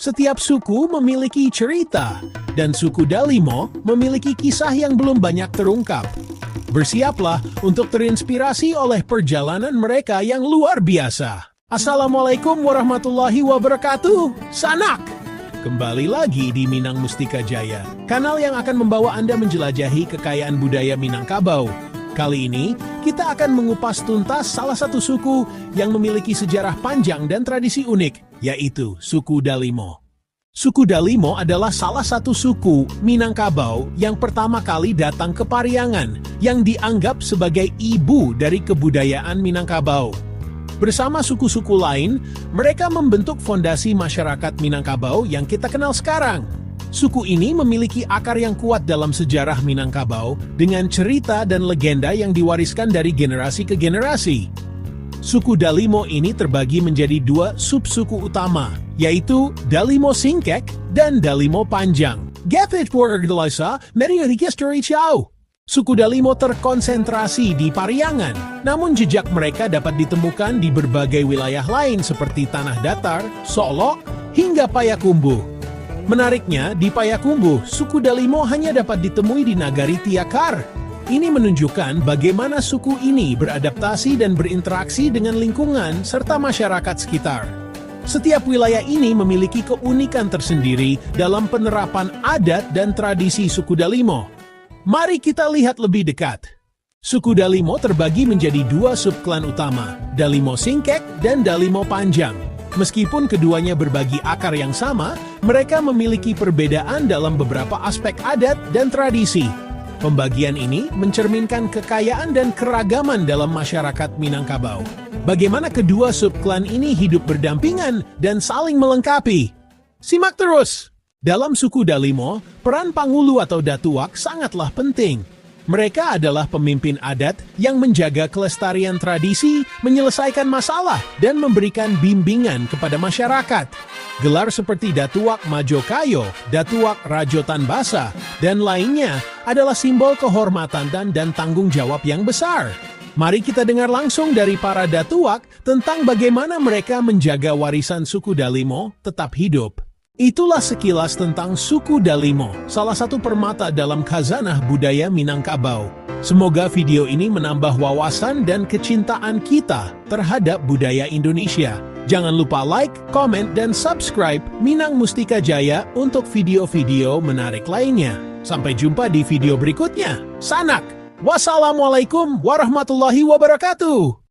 Setiap suku memiliki cerita, dan suku Dalimo memiliki kisah yang belum banyak terungkap. Bersiaplah untuk terinspirasi oleh perjalanan mereka yang luar biasa. Assalamualaikum warahmatullahi wabarakatuh. Sanak! Kembali lagi di Minang Mustika Jaya, kanal yang akan membawa Anda menjelajahi kekayaan budaya Minangkabau. Kali ini, kita akan mengupas tuntas salah satu suku yang memiliki sejarah panjang dan tradisi unik, yaitu suku Dalimo. Suku Dalimo adalah salah satu suku Minangkabau yang pertama kali datang ke Pariangan, yang dianggap sebagai ibu dari kebudayaan Minangkabau. Bersama suku-suku lain, mereka membentuk fondasi masyarakat Minangkabau yang kita kenal sekarang. Suku ini memiliki akar yang kuat dalam sejarah Minangkabau dengan cerita dan legenda yang diwariskan dari generasi ke generasi. Suku Dalimo ini terbagi menjadi dua subsuku utama, yaitu Dalimo Singkek dan Dalimo Panjang. Suku Dalimo terkonsentrasi di Pariangan, namun jejak mereka dapat ditemukan di berbagai wilayah lain seperti Tanah Datar, Solok, hingga Payakumbuh. Menariknya, di Payakumbuh, suku Dalimo hanya dapat ditemui di Nagari Tiakar. Ini menunjukkan bagaimana suku ini beradaptasi dan berinteraksi dengan lingkungan serta masyarakat sekitar. Setiap wilayah ini memiliki keunikan tersendiri dalam penerapan adat dan tradisi suku Dalimo. Mari kita lihat lebih dekat. Suku Dalimo terbagi menjadi dua subklan utama, Dalimo Singkek dan Dalimo Panjang. Meskipun keduanya berbagi akar yang sama, mereka memiliki perbedaan dalam beberapa aspek adat dan tradisi. Pembagian ini mencerminkan kekayaan dan keragaman dalam masyarakat Minangkabau. Bagaimana kedua subklan ini hidup berdampingan dan saling melengkapi? Simak terus! Dalam suku Dalimo, peran Pangulu atau Datuak sangatlah penting. Mereka adalah pemimpin adat yang menjaga kelestarian tradisi, menyelesaikan masalah, dan memberikan bimbingan kepada masyarakat. Gelar seperti Datuak Majokayo, Datuak Rajotan Basa, dan lainnya adalah simbol kehormatan dan tanggung jawab yang besar. Mari kita dengar langsung dari para Datuak tentang bagaimana mereka menjaga warisan suku Dalimo tetap hidup. Itulah sekilas tentang suku Dalimo, salah satu permata dalam khazanah budaya Minangkabau. Semoga video ini menambah wawasan dan kecintaan kita terhadap budaya Indonesia. Jangan lupa like, komen, dan subscribe Minang Mustika Jaya untuk video-video menarik lainnya. Sampai jumpa di video berikutnya. Sanak! Wassalamualaikum warahmatullahi wabarakatuh!